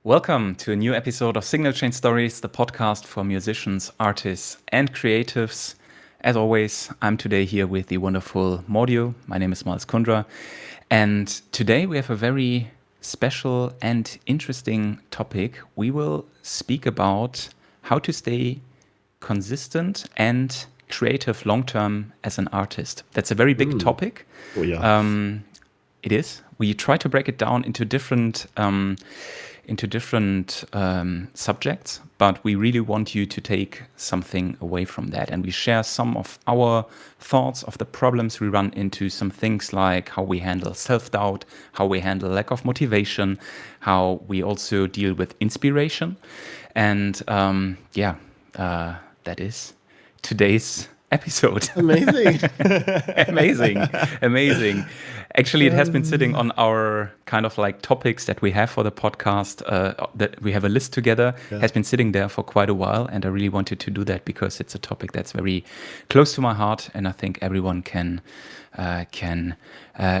Welcome to a new episode of Signal Chain Stories, the podcast for musicians, artists, and creatives. As always, I'm today here with the wonderful Mordio. My name is Miles Kundra. And today we have a very special and interesting topic. We will speak about how to stay consistent and creative long term as an artist. That's a very big topic. Oh yeah. It is. We try to break it down into different subjects, but we really want you to take something away from that. And we share some of our thoughts of the problems we run into, some things like how we handle self-doubt, how we handle lack of motivation, how we also deal with inspiration. And that is today's episode. Amazing. Amazing. Actually, it has been sitting on our kind of like topics that we have for the podcast, that we have a list together, has been sitting there for quite a while. And I really wanted to do that because it's a topic that's very close to my heart. And I think everyone can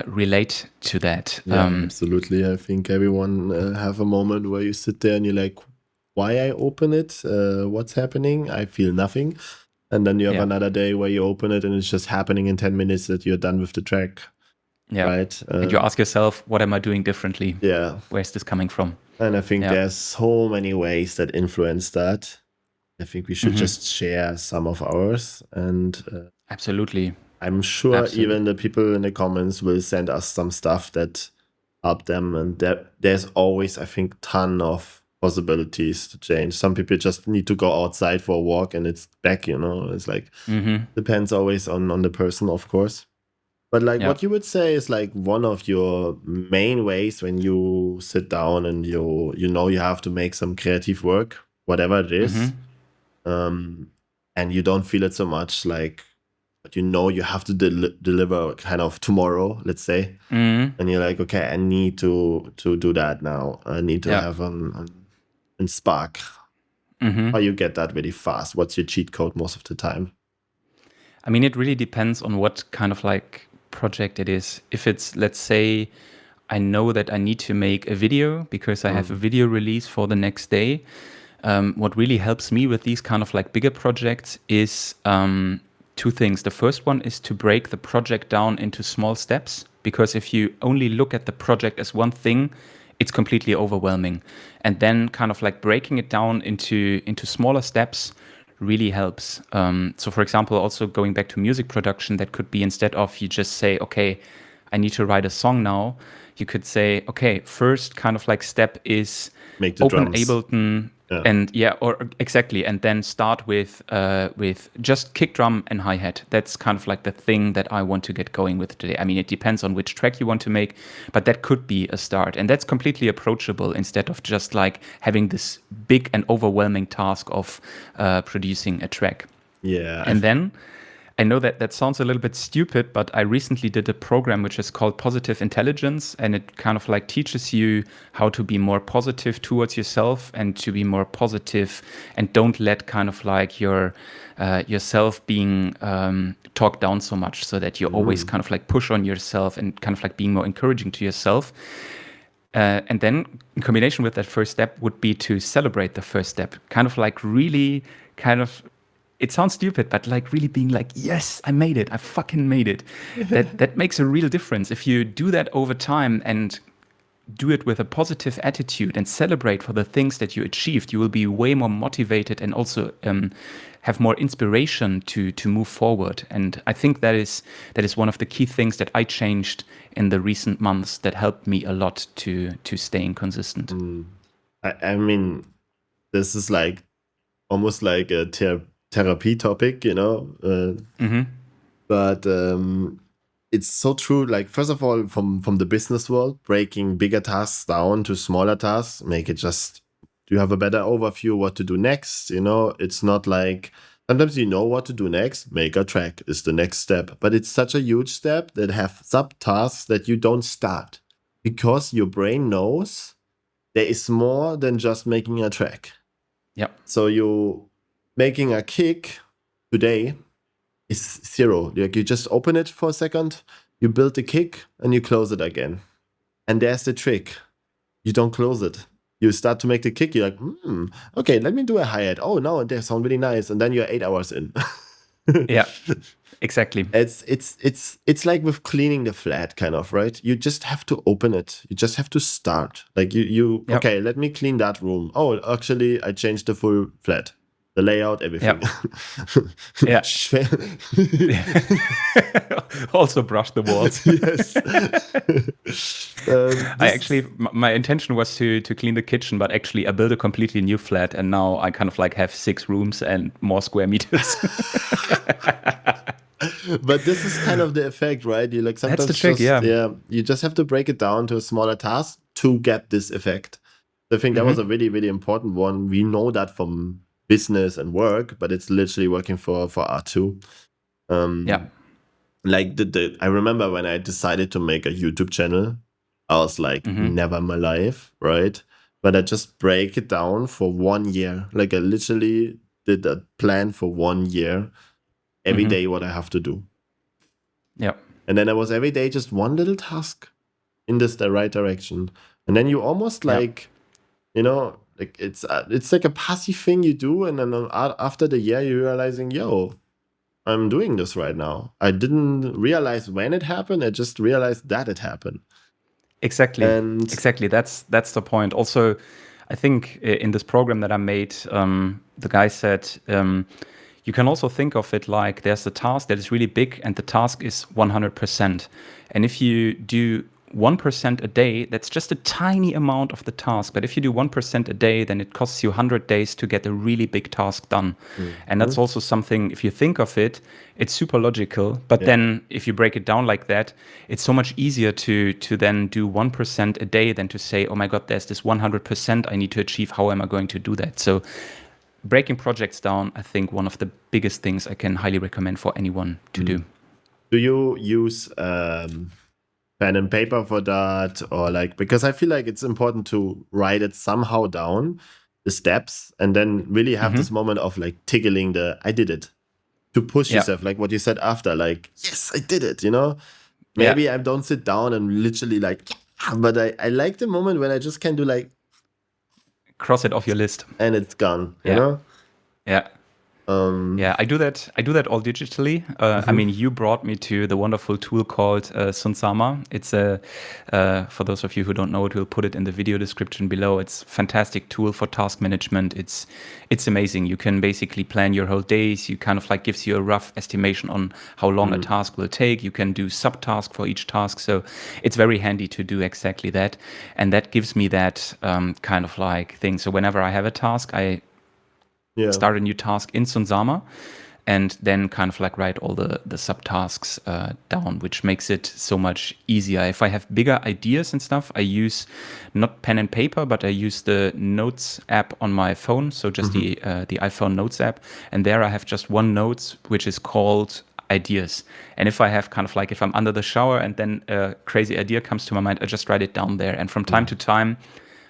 relate to that. Absolutely. I think everyone have a moment where you sit there and you're like, why I open it? What's happening? I feel nothing. And then you have another day where you open it and it's just happening in 10 minutes that you're done with the track. Yeah. Right. And you ask yourself, what am I doing differently? Yeah. Where's this coming from? And I think there's so many ways that influence that. I think we should just share some of ours. And absolutely. I'm sure even the people in the comments will send us some stuff that help them. And there's always, I think, ton of possibilities to change. Some people just need to go outside for a walk and it's back, it's like depends always on the person, of course. But like what you would say is like one of your main ways when you sit down and you have to make some creative work, whatever it is, and you don't feel it so much, like, but you have to deliver kind of tomorrow, let's say, and you're like, okay, I need to do that now. I need to have in Spark. How you get that really fast? What's your cheat code most of the time? I mean, it really depends on what kind of like project it is. If it's, let's say, I know that I need to make a video because I have a video release for the next day. What really helps me with these kind of like bigger projects is two things. The first one is to break the project down into small steps, because if you only look at the project as one thing, it's completely overwhelming. And then kind of like breaking it down into smaller steps really helps. So for example, also going back to music production, that could be, instead of you just say, okay, I need to write a song now, you could say, okay, first kind of like step is make the open drums. Ableton. And exactly. And then start with just kick drum and hi-hat. That's kind of like the thing that I want to get going with today. I mean, it depends on which track you want to make, but that could be a start. And that's completely approachable, instead of just like having this big and overwhelming task of producing a track. Yeah. And then I know that sounds a little bit stupid, but I recently did a program which is called Positive Intelligence, and it kind of like teaches you how to be more positive towards yourself and to be more positive, and don't let kind of like yourself being talked down so much, so that you always kind of like push on yourself and kind of like being more encouraging to yourself. And then in combination with that first step would be to celebrate the first step, kind of like really kind of, it sounds stupid, but like really being like, yes, I made it. I fucking made it. That makes a real difference. If you do that over time and do it with a positive attitude and celebrate for the things that you achieved, you will be way more motivated and also have more inspiration to move forward. And I think that is one of the key things that I changed in the recent months that helped me a lot to staying consistent. I mean, this is like almost like a therapy topic, but it's so true. Like, first of all, from the business world, breaking bigger tasks down to smaller tasks, make it just, you have a better overview what to do next. It's not like, sometimes you know what to do next, make a track is the next step, but it's such a huge step that have subtasks that you don't start, because your brain knows there is more than just making a track. Yeah. So you making a kick today is zero. Like, you just open it for a second, you build the kick, and you close it again. And there's the trick. You don't close it. you start to make the kick. You're like, okay, let me do a hi-hat. Oh no, they sound really nice. And then you're 8 hours in. Yeah, exactly. It's like with cleaning the flat, kind of, right? You just have to open it. You just have to start. Like Yep. okay, let me clean that room. Oh, actually, I changed the full flat, the layout, everything. Yeah. Also brush the walls. Yes. I actually, my intention was to clean the kitchen, but actually I built a completely new flat, and now I kind of like have 6 rooms and more square meters. But this is kind of the effect, right? You like sometimes That's the trick, you just have to break it down to a smaller task to get this effect. I think that was a really, really important one. We know that from business and work, but it's literally working for art too. Like I remember when I decided to make a YouTube channel, I was like, never in my life, right? But I just break it down for 1 year. Like I literally did a plan for 1 year, every day what I have to do. Yeah. And then I was every day just one little task in the right direction. And then you almost like, you know, like it's like a passive thing you do. And then after the year, you're realizing, yo, I'm doing this right now. I didn't realize when it happened. I just realized that it happened. Exactly. Exactly. That's the point. Also, I think in this program that I made, the guy said, you can also think of it like there's a task that is really big and the task is 100%. And if you do 1% a day, that's just a tiny amount of the task. But if you do 1% a day, then it costs you 100 days to get a really big task done. And that's also something, if you think of it, it's super logical. But then if you break it down like that, it's so much easier to then do 1% a day than to say, oh my God, there's this 100% I need to achieve. How am I going to do that? So breaking projects down, I think one of the biggest things I can highly recommend for anyone to do. Do you use pen and paper for that, or like, because I feel like it's important to write it somehow down, the steps, and then really have this moment of like tickling I did it, to push yourself, like what you said after, like, yes, I did it, you know? Maybe I don't sit down and literally like, but I like the moment when I just can do like, cross it off your list, and it's gone, you know? I do that all digitally. I mean, you brought me to the wonderful tool called Sunsama. It's for those of you who don't know it, we'll put it in the video description below. It's a fantastic tool for task management. It's amazing. You can basically plan your whole days. You kind of like gives you a rough estimation on how long a task will take. You can do subtasks for each task. So it's very handy to do exactly that. And that gives me that kind of like thing. So whenever I have a task, I start a new task in Sunsama, and then kind of like write all the subtasks down, which makes it so much easier. If I have bigger ideas and stuff, I use not pen and paper, but I use the Notes app on my phone. So just the iPhone Notes app. And there I have just one Notes, which is called ideas. And if I have kind of like, if I'm under the shower and then a crazy idea comes to my mind, I just write it down there. And from time to time,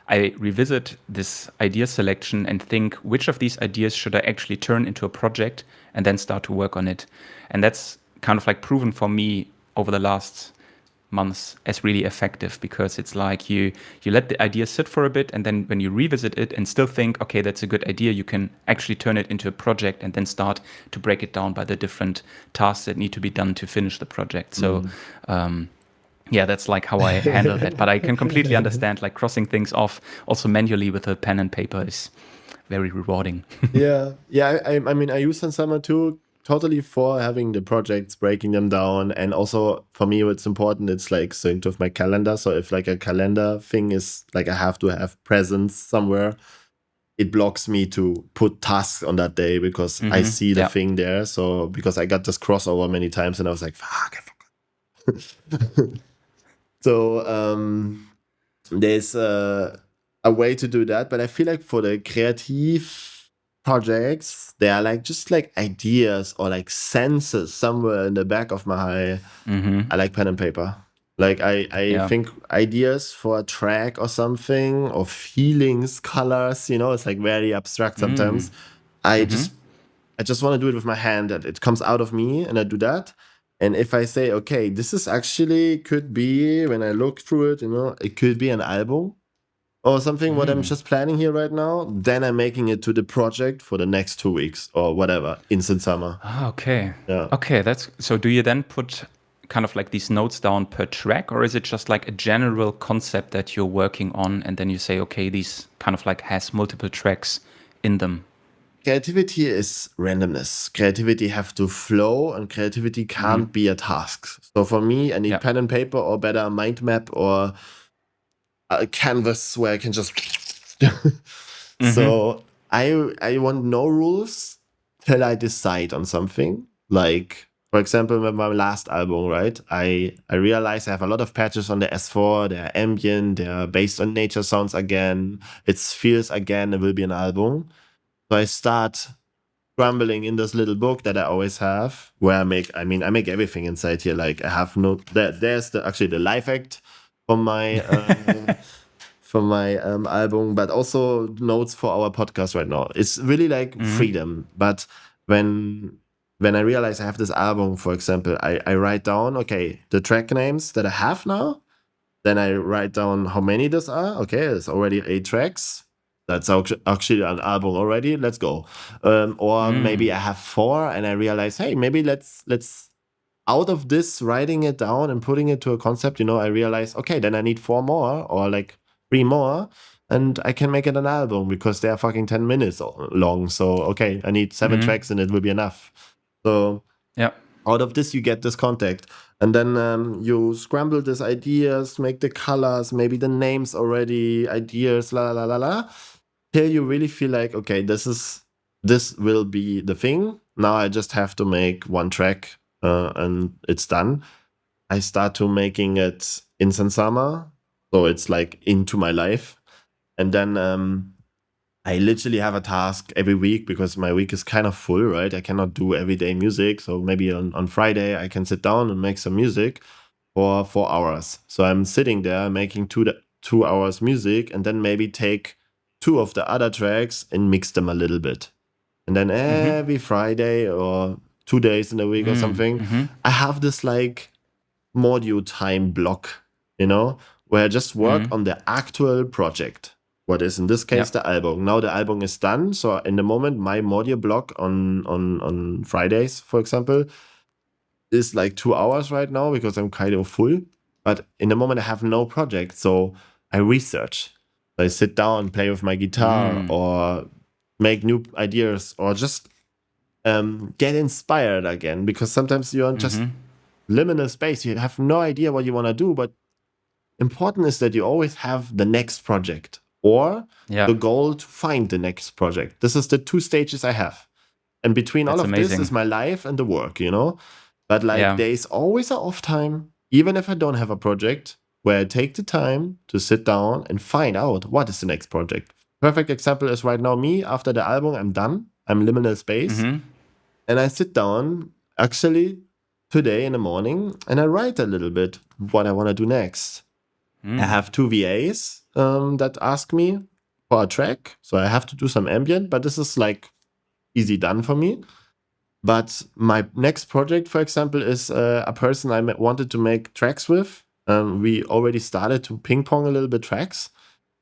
I revisit this idea selection and think, which of these ideas should I actually turn into a project, and then start to work on it. And that's kind of like proven for me over the last months as really effective, because it's like you let the idea sit for a bit, and then when you revisit it and still think, okay, that's a good idea, you can actually turn it into a project and then start to break it down by the different tasks that need to be done to finish the project. So that's like how I handle that. But I can completely understand, like, crossing things off also manually with a pen and paper is very rewarding. I mean, I use Sunsama too, totally for having the projects, breaking them down. And also for me, what's important, it's like synced with my calendar. So if like a calendar thing is like I have to have presence somewhere, it blocks me to put tasks on that day because I see the thing there. So because I got this crossover many times and I was like, fuck, I forgot. So there's a way to do that, but I feel like for the creative projects, they are like just like ideas or like senses somewhere in the back of my I like pen and paper. Like I think ideas for a track or something, or feelings, colors, you know, it's like very abstract sometimes. I just want to do it with my hand, that it comes out of me, and I do that. And if I say, okay, this is actually could be, when I look through it, you know, it could be an album or something what I'm just planning here right now, then I'm making it to the project for the next 2 weeks or whatever, Instant Summer. Okay. Yeah. Okay, that's so do you then put kind of like these notes down per track, or is it just like a general concept that you're working on and then you say, okay, these kind of like has multiple tracks in them? Creativity is randomness. Creativity have to flow, and creativity can't be a task. So for me, I need Yeah. pen and paper, or better, a mind map, or a canvas where I can just. So I want no rules till I decide on something. Like, for example, with my last album, right? I realize I have a lot of patches on the S4. They're ambient. They're based on nature sounds again. It feels again. It will be an album. So I start scrambling in this little book that I always have, where I make everything inside here. Like I have there's the live act from my album, but also notes for our podcast right now. It's really like freedom. But when I realize I have this album, for example, I write down, okay, the track names that I have now. Then I write down how many these are. Okay, it's already 8 tracks. That's actually an album already. Let's go. Or maybe I have 4, and I realize, hey, maybe let's out of this writing it down and putting it to a concept. I realize, okay, then I need 4 more or like 3 more, and I can make it an album because they are fucking 10 minutes long. So okay, I need 7 tracks, and it will be enough. So Yeah. out of this, you get this contact. And then you scramble these ideas, make the colors, maybe the names already, ideas, la la la la, till you really feel like, okay, this will be the thing. Now I just have to make 1 track, and it's done. I start to making it Instant Summer, so it's like into my life. And then I literally have a task every week because my week is kind of full, right? I cannot do everyday music. So maybe on Friday, I can sit down and make some music for 4 hours. So I'm sitting there making 2 hours music, and then maybe take 2 of the other tracks and mix them a little bit. And then every Friday or 2 days in a week or something, I have this like module time block, where I just work on the actual project. What is in this case the album. Now the album is done. So in the moment, my module block on Fridays, for example, is like 2 hours right now because I'm kind of full. But in the moment, I have no project. So I research. I sit down, play with my guitar, or make new ideas, or just get inspired again. Because sometimes you're in just liminal space. You have no idea what you want to do. But important is that you always have the next project. Or the goal to find the next project. This is the 2 stages I have. And between all of this is my life and the work, But there is always an off time, even if I don't have a project, where I take the time to sit down and find out what is the next project. Perfect example is right now me, after the album, I'm done. I'm liminal space. And I sit down, actually, today in the morning, and I write a little bit what I want to do next. I have 2 VAs that ask me for a track. So I have to do some ambient, but this is like easy done for me. But my next project, for example, is a person I wanted to make tracks with. We already started to ping pong a little bit tracks.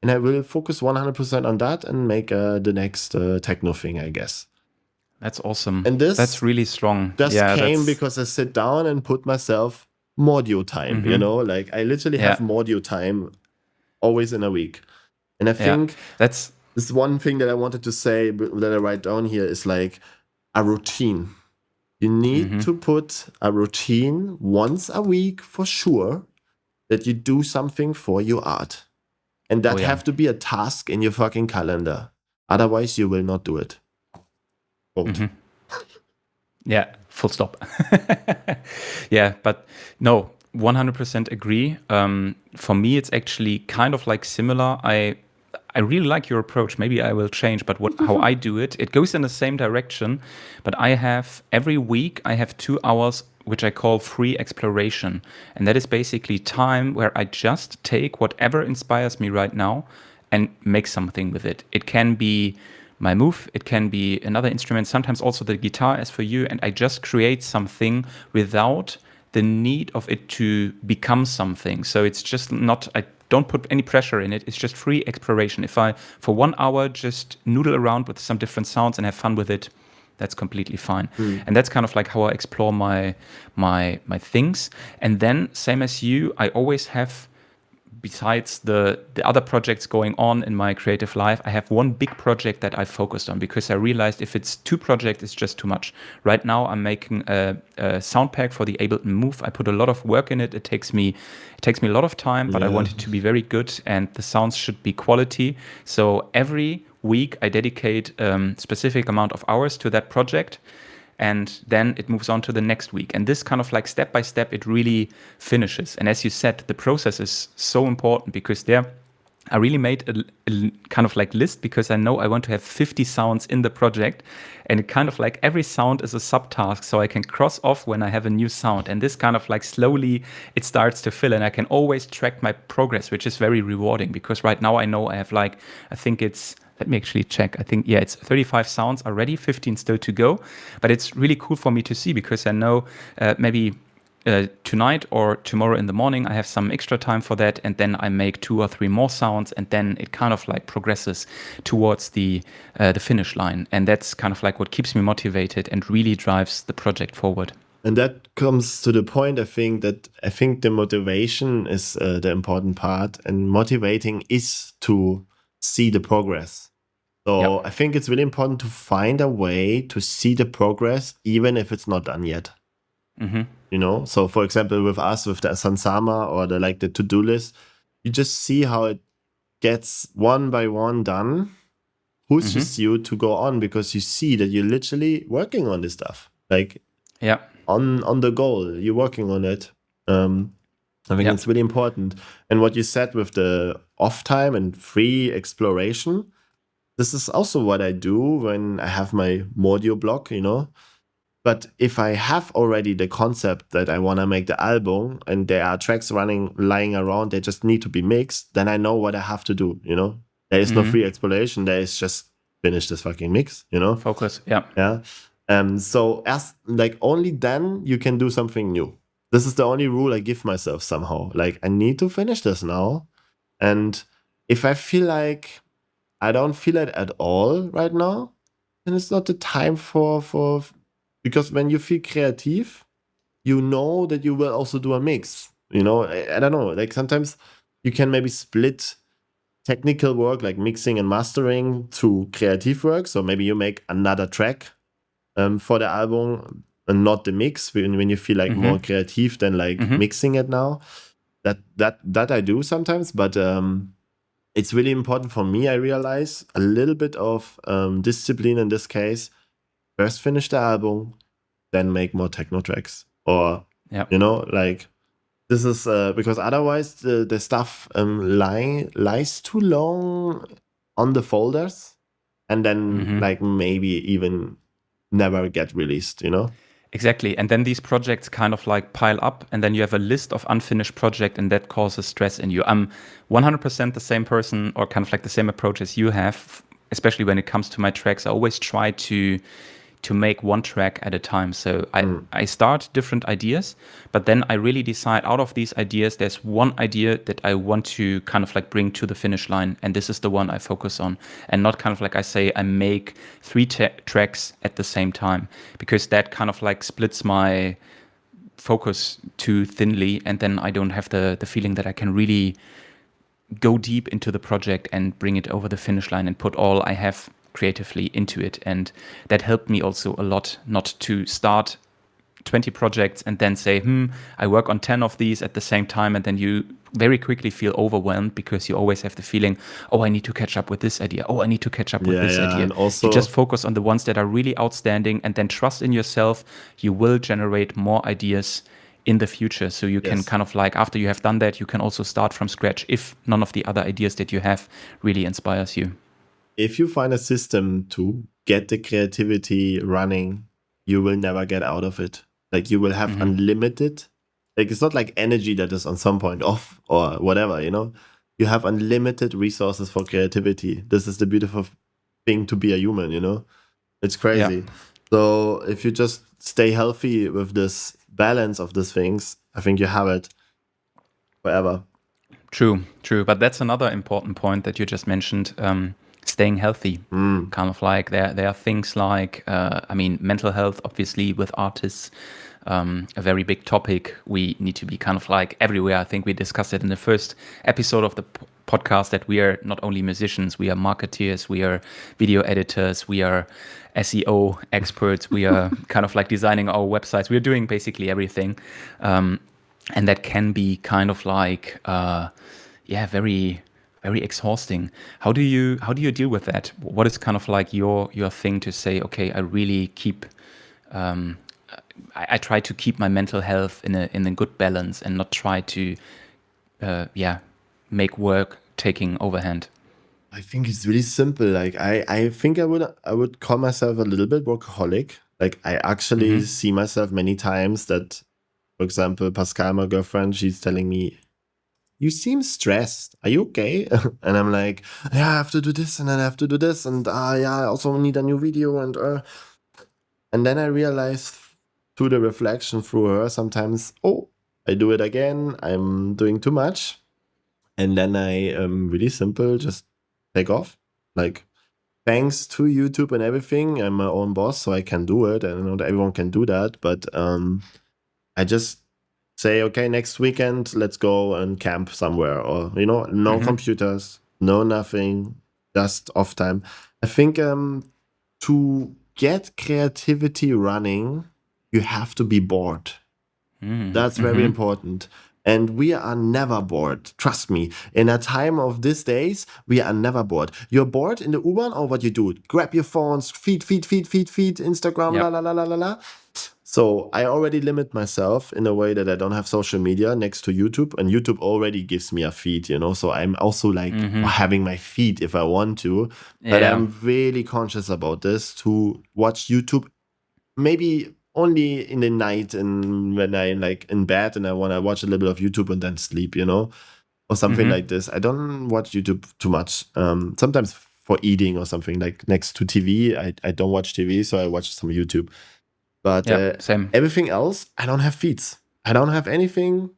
And I will focus 100% on that and make the next techno thing, I guess. That's awesome. And that's really strong. Just came because I sit down and put myself module time, like I literally have module time always in a week. And I think that's this one thing that I wanted to say that I write down here is like a routine. You need to put a routine once a week for sure that you do something for your art. And that have to be a task in your fucking calendar. Otherwise you will not do it. Yeah, full stop. Yeah, but no, 100% agree. For me, it's actually kind of like similar. I really like your approach. Maybe I will change, but how I do it, it goes in the same direction. But I have every week, I have 2 hours, which I call free exploration. And that is basically time where I just take whatever inspires me right now and make something with it. It can be my move, it can be another instrument, sometimes also the guitar as for you, and I just create something without the need of it to become something. So it's just not, I don't put any pressure in it. It's just free exploration. If I, for 1 hour, just noodle around with some different sounds and have fun with it, that's completely fine. And that's kind of like how I explore my things. And then, same as you, I always have, besides the other projects going on in my creative life, I have one big project that I focused on, because I realized if it's 2 projects, it's just too much. Right now, I'm making a sound pack for the Ableton Move. I put a lot of work in it. It takes me a lot of time, but I want it to be very good, and the sounds should be quality. So every week, I dedicate specific amount of hours to that project, and then it moves on to the next week. And this kind of like step by step, it really finishes. And as you said, the process is so important, because there I really made a kind of like list, because I know I want to have 50 sounds in the project, and it kind of like every sound is a subtask, so I can cross off when I have a new sound. And this kind of like slowly it starts to fill, and I can always track my progress, which is very rewarding, because right now I know I have like, I think it's, let me actually check. I think, yeah, it's 35 sounds already, 15 still to go. But it's really cool for me to see, because I know maybe tonight or tomorrow in the morning I have some extra time for that, and then I make 2 or 3 more sounds, and then it kind of like progresses towards the finish line. And that's kind of like what keeps me motivated and really drives the project forward. And that comes to the point, I think the motivation is the important part, and motivating is to see the progress. So I think it's really important to find a way to see the progress, even if it's not done yet. You know, so for example, with us, with the Sansama or the to-do list, you just see how it gets one by one done, pushes you to go on, because you see that you're literally working on this stuff, like on the goal, you're working on it. I think it's really important. And what you said with the off time and free exploration, this is also what I do when I have my Mordio block, you know. But if I have already the concept that I want to make the album, and there are tracks lying around, they just need to be mixed, then I know what I have to do, you know. There is no free exploration. There is just finish this fucking mix, you know. Focus, So as like only then you can do something new. This is the only rule I give myself somehow. Like, I need to finish this now. And if I feel like I don't feel it at all right now, then it's not the time for because when you feel creative, you know that you will also do a mix. You know, I don't know. Like, sometimes you can maybe split technical work like mixing and mastering to creative work. So maybe you make another track for the album and not the mix when you feel like more creative than like mixing it now. That I do sometimes, but it's really important for me, I realize, a little bit of discipline in this case. First finish the album, then make more techno tracks. Or, you know, like, this is because otherwise the stuff lies too long on the folders, and then like maybe even never get released, you know? Exactly. And then these projects kind of like pile up, and then you have a list of unfinished projects, and that causes stress in you. I'm 100% the same person, or kind of like the same approach as you have, especially when it comes to my tracks. I always try to make one track at a time. So I start different ideas, but then I really decide, out of these ideas, there's one idea that I want to kind of like bring to the finish line, and this is the one I focus on, and not kind of like I say I make 3 tracks at the same time, because that kind of like splits my focus too thinly, and then I don't have the feeling that I can really go deep into the project and bring it over the finish line and put all I have creatively into it. And that helped me also a lot, not to start 20 projects and then say, I work on 10 of these at the same time, and then you very quickly feel overwhelmed, because you always have the feeling, oh, I need to catch up with this idea, oh, I need to catch up with this idea. And also, you just focus on the ones that are really outstanding, and then trust in yourself. You will generate more ideas in the future, so you can kind of like, after you have done that, you can also start from scratch if none of the other ideas that you have really inspires you. If you find a system to get the creativity running, you will never get out of it. Like, you will have unlimited, like, it's not like energy that is on some point off or whatever, you know. You have unlimited resources for creativity. This is the beautiful thing to be a human, you know. It's crazy. So if you just stay healthy with this balance of these things, I think you have it forever. True. But that's another important point that you just mentioned. Staying healthy, kind of like there are things like mental health, obviously with artists, a very big topic. We need to be kind of like everywhere. I think we discussed it in the first episode of the podcast that we are not only musicians, we are marketeers, we are video editors, we are SEO experts, we are kind of like designing our websites. We're doing basically everything. And that can be kind of like very very exhausting. How do you deal with that? What is kind of like your thing to say, okay, I really keep I try to keep my mental health in a good balance and not try to make work taking overhand. I think it's really simple. Like I think I would call myself a little bit workaholic. Like I actually see myself many times that, for example, Pascal, my girlfriend, she's telling me, "You seem stressed. Are you okay?" And I'm like, "Yeah, I have to do this, and then I have to do this, and yeah, I also need a new video." And then I realized through the reflection through her sometimes, oh, I do it again. I'm doing too much, and then I really simple just take off. Like, thanks to YouTube and everything, I'm my own boss, so I can do it. And I know that everyone can do that, but I just say, okay, next weekend, let's go and camp somewhere, or no computers, no nothing, just off time. I think to get creativity running, you have to be bored. That's very important. And we are never bored. Trust me. In a time of these days, we are never bored. You're bored in the U-Bahn, or what you do? Grab your phones, feed, Instagram, la, la, la, la, la, la. So I already limit myself in a way that I don't have social media next to YouTube. And YouTube already gives me a feed, So I'm also like having my feed if I want to. But I'm really conscious about this, to watch YouTube maybe only in the night, and when I like in bed and I want to watch a little bit of YouTube and then sleep, or something like this. I don't watch YouTube too much. Sometimes for eating or something, like next to TV, I don't watch TV, so I watch some YouTube. But same. Everything else, I don't have feeds. I don't have anything.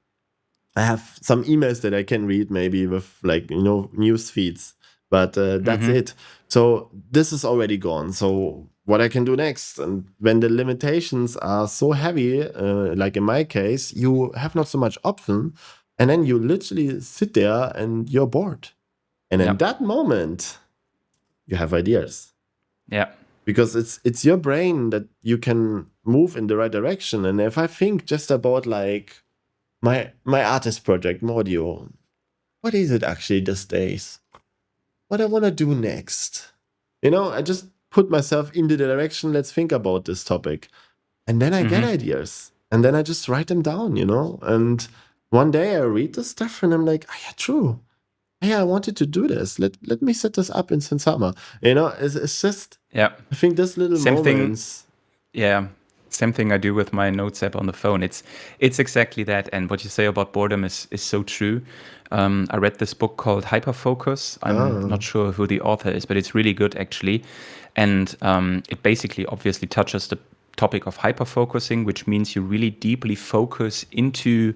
I have some emails that I can read, maybe with like news feeds, but that's it. So this is already gone. So what I can do next, and when the limitations are so heavy, like in my case, you have not so much option, and then you literally sit there and you're bored, and in that moment, you have ideas. Yeah. Because it's your brain that you can move in the right direction. And if I think just about like my artist project, Mordio, what is it actually these days? What I want to do next? I just put myself in the direction, let's think about this topic. And then I get ideas. And then I just write them down, And one day I read this stuff and I'm like, oh, yeah, true. Yeah, I wanted to do this. Let me set this up in Sensama. It's just, I think this little moments. Same thing I do with my notes app on the phone. It's exactly that. And what you say about boredom is so true. I read this book called Hyperfocus. I'm not sure who the author is, but it's really good actually. And it basically obviously touches the topic of hyperfocusing, which means you really deeply focus into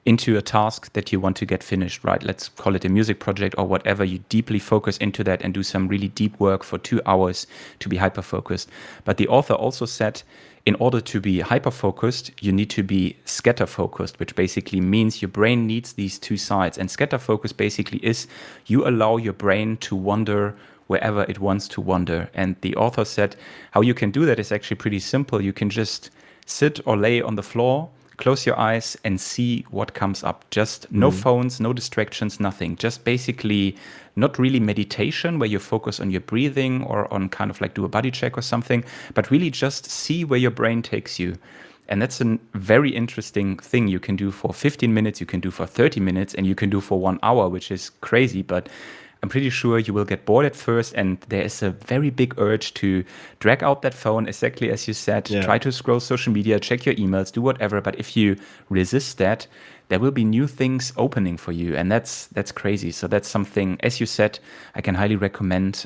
a task that you want to get finished, right? Let's call it a music project or whatever. You deeply focus into that and do some really deep work for 2 hours to be hyper-focused. But the author also said, in order to be hyper-focused, you need to be scatter-focused, which basically means your brain needs these two sides. And scatter-focus basically is you allow your brain to wander wherever it wants to wander. And the author said how you can do that is actually pretty simple. You can just sit or lay on the floor, close your eyes and see what comes up. Just no phones, no distractions, nothing. Just basically not really meditation where you focus on your breathing or on kind of like do a body check or something, but really just see where your brain takes you. And that's a very interesting thing you can do for 15 minutes, you can do for 30 minutes, and you can do for 1 hour, which is crazy. But I'm pretty sure you will get bored at first, and there is a very big urge to drag out that phone, exactly as you said, try to scroll social media, check your emails, do whatever. But if you resist that, there will be new things opening for you, and that's crazy. So that's something, as you said, I can highly recommend.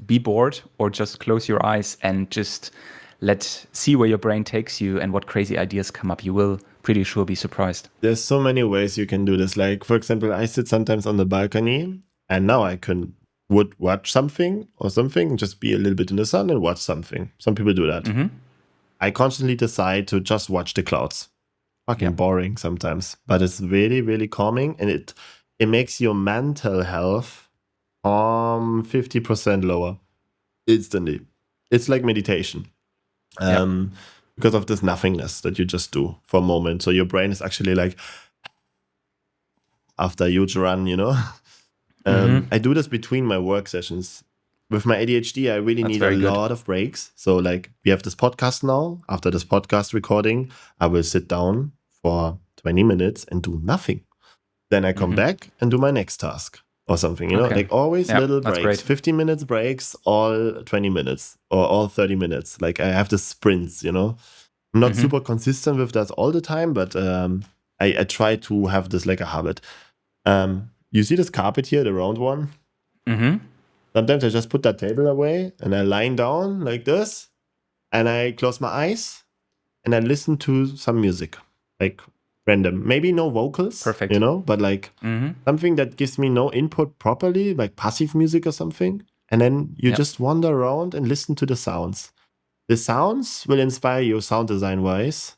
Be bored or just close your eyes and just see where your brain takes you and what crazy ideas come up. You will pretty sure be surprised. There's so many ways you can do this. Like, for example, I sit sometimes on the balcony, and now I would watch something, just be a little bit in the sun and watch something. Some people do that. Mm-hmm. I constantly decide to just watch the clouds. Fucking boring sometimes, but it's really, really calming, and it makes your mental health 50% lower instantly. It's like meditation. Because of this nothingness that you just do for a moment. So your brain is actually like, after a huge run, I do this between my work sessions. With my ADHD, I really need a lot of breaks. So like, we have this podcast now. After this podcast recording, I will sit down for 20 minutes and do nothing. Then I come back and do my next task or something, like always little breaks, 15 minutes breaks, all 20 minutes or all 30 minutes. Like I have the sprints, I'm not super consistent with that all the time, but I try to have this like a habit. You see this carpet here, the round one? Mm-hmm. Sometimes I just put that table away and I lie down like this and I close my eyes and I listen to some music, like random, maybe no vocals, perfect, but like something that gives me no input properly, like passive music or something. And then you just wander around and listen to the sounds. The sounds will inspire you sound design wise,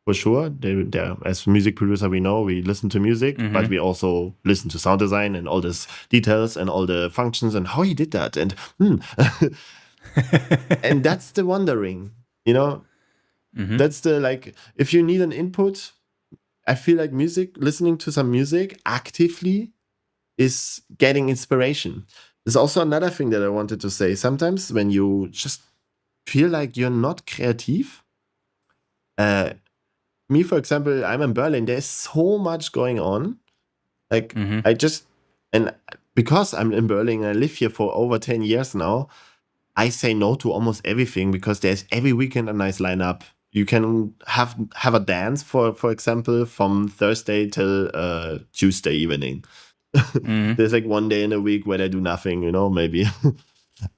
for sure. They're, as music producer, we know we listen to music, but we also listen to sound design and all these details and all the functions and how he did that. And and that's the wondering, that's the, like, if you need an input, I feel like listening to some music actively is getting inspiration. There's also another thing that I wanted to say. Sometimes when you just feel like you're not creative, me, for example, I'm in Berlin. There's so much going on. Like, and because I'm in Berlin, I live here for over 10 years now, I say no to almost everything because there's every weekend a nice lineup. You can have a dance, for example, from Thursday till Tuesday evening. There's like one day in a week where I do nothing, maybe.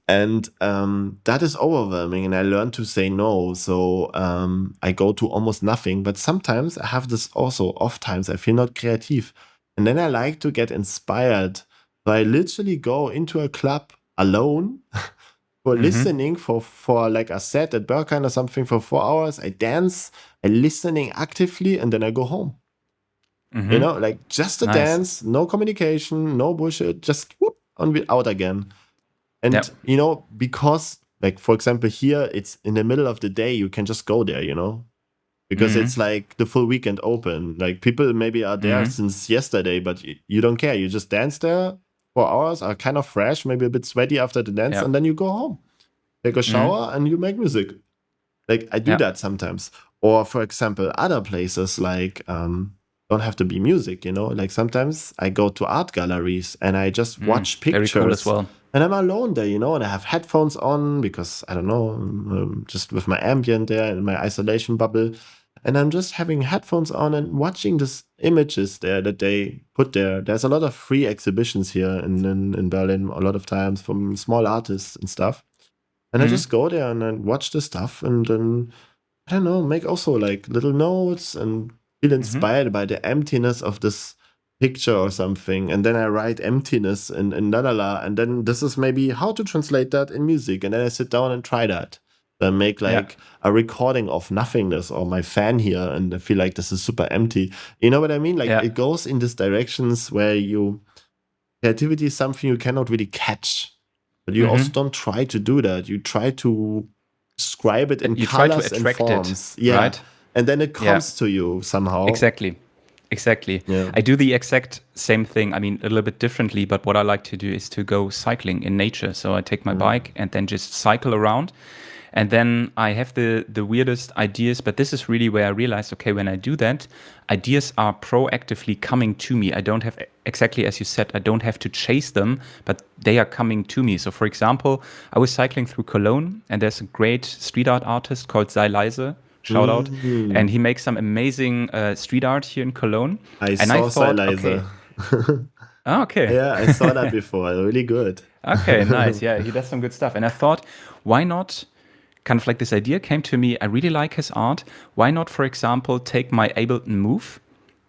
And that is overwhelming, and I learned to say no. So I go to almost nothing. But sometimes I have this also, oft times I feel not creative. And then I like to get inspired. So I literally go into a club alone for listening for like a set at Berghain or something for 4 hours. I dance, I listening actively, and then I go home. Like just a dance, no communication, no bullshit, just whoop, out again. And, because, like, for example, here, it's in the middle of the day, you can just go there, because it's like the full weekend open. Like, people maybe are there since yesterday, but you don't care. You just dance there 4 hours, are kind of fresh, maybe a bit sweaty after the dance, and then you go home. Take a shower and you make music. Like, I do that sometimes. Or, for example, other places, like, don't have to be music, Like, sometimes I go to art galleries and I just watch pictures. Very cool as well. And I'm alone there, and I have headphones on because, I don't know, just with my ambient there in my isolation bubble. And I'm just having headphones on and watching these images there that they put there. There's a lot of free exhibitions here in Berlin, a lot of times from small artists and stuff. And I just go there and I watch the stuff and then, I don't know, make also like little notes and feel inspired by the emptiness of this picture or something, and then I write emptiness and la la la, and then this is maybe how to translate that in music, and then I sit down and try that. Then make like a recording of nothingness or my fan here, and I feel like this is super empty. You know what I mean? Like it goes in these directions where creativity is something you cannot really catch, but you also don't try to do that. You try to describe it in colors and forms, right? And then it comes to you somehow. Exactly. Yeah. I do the exact same thing. I mean, a little bit differently, but what I like to do is to go cycling in nature. So I take my bike and then just cycle around. And then I have the weirdest ideas, but this is really where I realized, okay, when I do that, ideas are proactively coming to me. I don't have, exactly as you said, I don't have to chase them, but they are coming to me. So for example, I was cycling through Cologne and there's a great street art artist called Sei Leise. Shout out. And he makes some amazing street art here in Cologne. I saw Sei Leise. Okay. Yeah, I saw that before. Really good. Okay, nice. Yeah, he does some good stuff. And I thought, why not kind of like this idea came to me. I really like his art. Why not, for example, take my Ableton Move,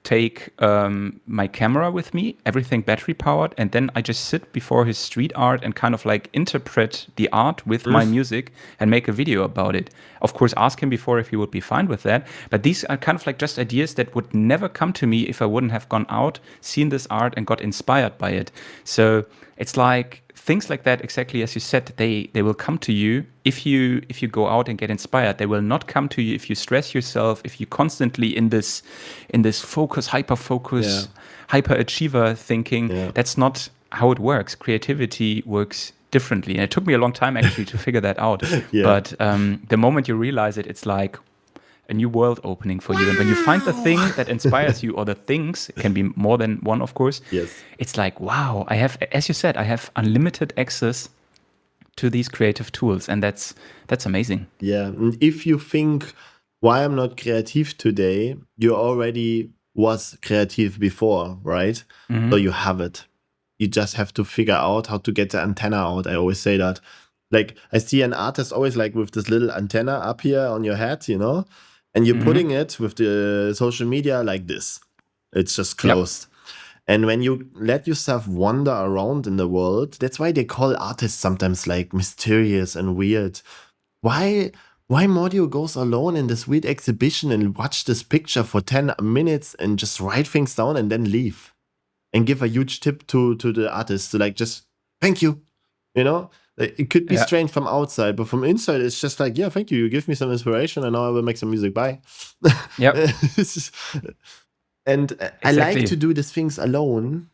take my camera with me, everything battery powered, and then I just sit before his street art and kind of like interpret the art with my music and make a video about it. Of course, ask him before if he would be fine with that. But these are kind of like just ideas that would never come to me if I wouldn't have gone out, seen this art, and got inspired by it. So it's like things like that, exactly as you said, they will come to you if you go out and get inspired. They will not come to you if you stress yourself, if you constantly in this focus, hyper achiever thinking. That's not how it works. Creativity works differently, and it took me a long time actually to figure that out. But the moment you realize it, it's like a new world opening for you. And when you find the thing that inspires you, or the things, it can be more than one, of course. It's like, wow, I have, as you said, I have unlimited access to these creative tools, and that's amazing. Yeah, and if you think why I'm not creative today, you already was creative before, right? So you have it. You just have to figure out how to get the antenna out. I always say that. Like, I see an artist always like with this little antenna up here on your head, you know, and you're putting it with the social media like this. It's just closed. And when you let yourself wander around in the world, that's why they call artists sometimes like mysterious and weird. Why Modio goes alone in this weird exhibition and watch this picture for 10 minutes and just write things down and then leave and give a huge tip to the artist to like, just thank you, you know? It could be strange from outside, but from inside, it's just like, yeah, thank you. You give me some inspiration, and now I will make some music. Bye. And I like to do these things alone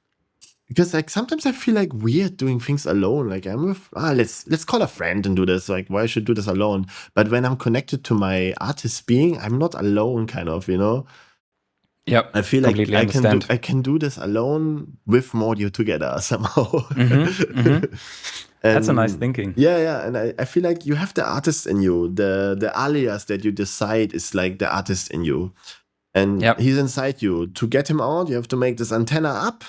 because, like, sometimes I feel like weird doing things alone. Like, I'm with, let's call a friend and do this. Like, why should I do this alone? But when I'm connected to my artist being, I'm not alone, kind of, you know. Yep, I feel like I can do this alone with Modio together somehow. That's a nice thinking. Yeah. And I feel like you have the artist in you. The alias that you decide is like the artist in you. And he's inside you. To get him out, you have to make this antenna up.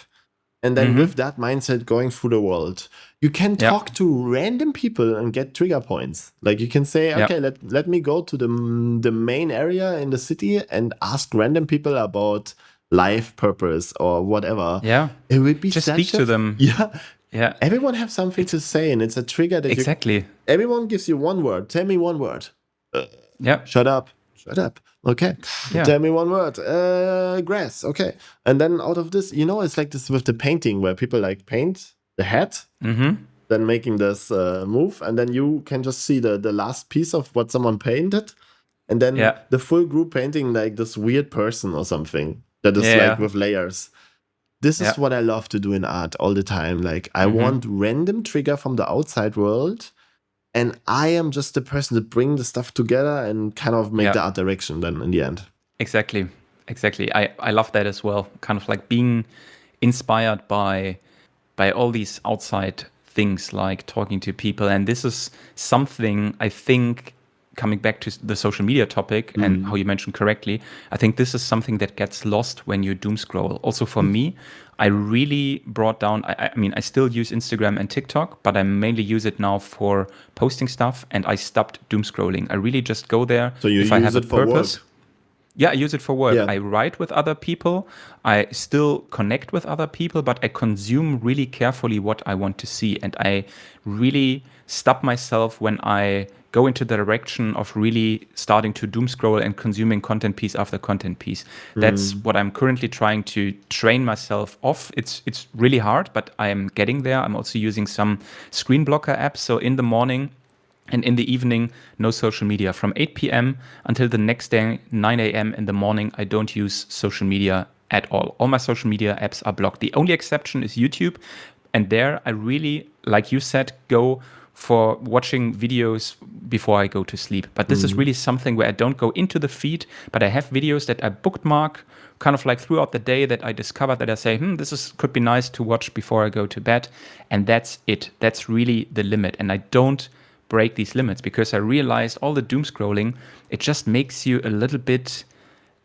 And then with that mindset going through the world, you can talk to random people and get trigger points. Like you can say, okay, let me go to the main area in the city and ask random people about life purpose or whatever. Yeah. It would be just speak to them. Yeah. Everyone has something to say, and it's a trigger that everyone gives you one word. Tell me one word. Shut up. Okay. Tell me one word. Grass. Okay. And then out of this, you know, it's like this with the painting where people like paint the head, then making this move, and then you can just see the last piece of what someone painted, and then the full group painting like this weird person or something that is like with layers. This is what I love to do in art all the time. Like I want random trigger from the outside world, and I am just the person to bring the stuff together and kind of make the art direction then in the end. Exactly. I love that as well. Kind of like being inspired by all these outside things, like talking to people. And this is something I think, coming back to the social media topic and how you mentioned correctly, I think this is something that gets lost when you doom scroll. Also for me, I really brought down, I mean, I still use Instagram and TikTok, but I mainly use it now for posting stuff, and I stopped doom scrolling. I really just go there if I have a purpose. Yeah, I use it for work. I write with other people. I still connect with other people, but I consume really carefully what I want to see. And I really stop myself when I go into the direction of really starting to doom scroll and consuming content piece after content piece. That's what I'm currently trying to train myself off. It's really hard, but I am getting there. I'm also using some screen blocker apps. So in the morning and in the evening, no social media. From 8 p.m. until the next day, 9 a.m. in the morning, I don't use social media at all. All my social media apps are blocked. The only exception is YouTube. And there I really, like you said, go for watching videos before I go to sleep. But this is really something where I don't go into the feed, but I have videos that I bookmark kind of like throughout the day that I discovered that I say, could be nice to watch before I go to bed. And that's it. That's really the limit. And I don't break these limits because I realized all the doom scrolling, it just makes you a little bit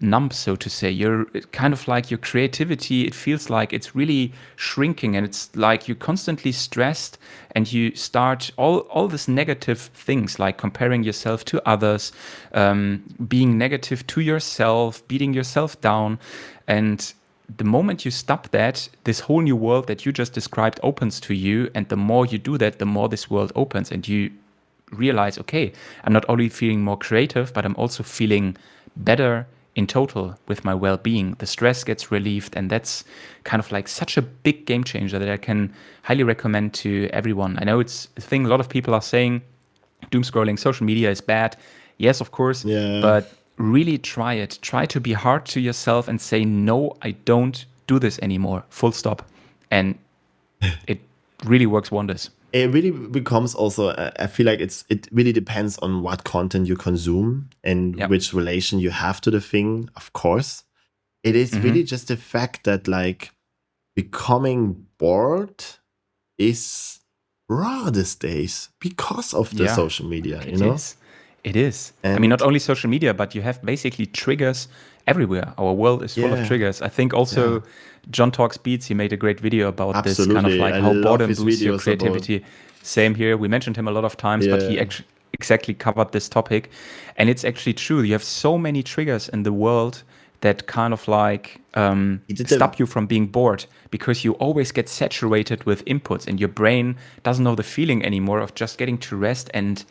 numb, so to say. You're kind of like your creativity, it feels like it's really shrinking, and it's like you're constantly stressed, and you start all this negative things like comparing yourself to others, being negative to yourself, beating yourself down. And the moment you stop that, this whole new world that you just described opens to you. And the more you do that, the more this world opens, and you realize, okay, I'm not only feeling more creative, but I'm also feeling better in total with my well-being. The stress gets relieved, and that's kind of like such a big game changer that I can highly recommend to everyone. I know it's a thing a lot of people are saying, doom scrolling, social media is bad. Yes, of course, but really try it. Try to be hard to yourself and say, no, I don't do this anymore, full stop. And it really works wonders. It really becomes also, I feel like it really depends on what content you consume and which relation you have to the thing, of course. It is really just the fact that like becoming bored is raw these days because of the social media, you know? It is. And I mean, not only social media, but you have basically triggers everywhere. Our world is full of triggers. I think also John Talks Beats, he made a great video about this kind of like how boredom boosts your creativity. Same here. We mentioned him a lot of times, but he actually exactly covered this topic. And it's actually true. You have so many triggers in the world that kind of like stop you from being bored, because you always get saturated with inputs and your brain doesn't know the feeling anymore of just getting to rest and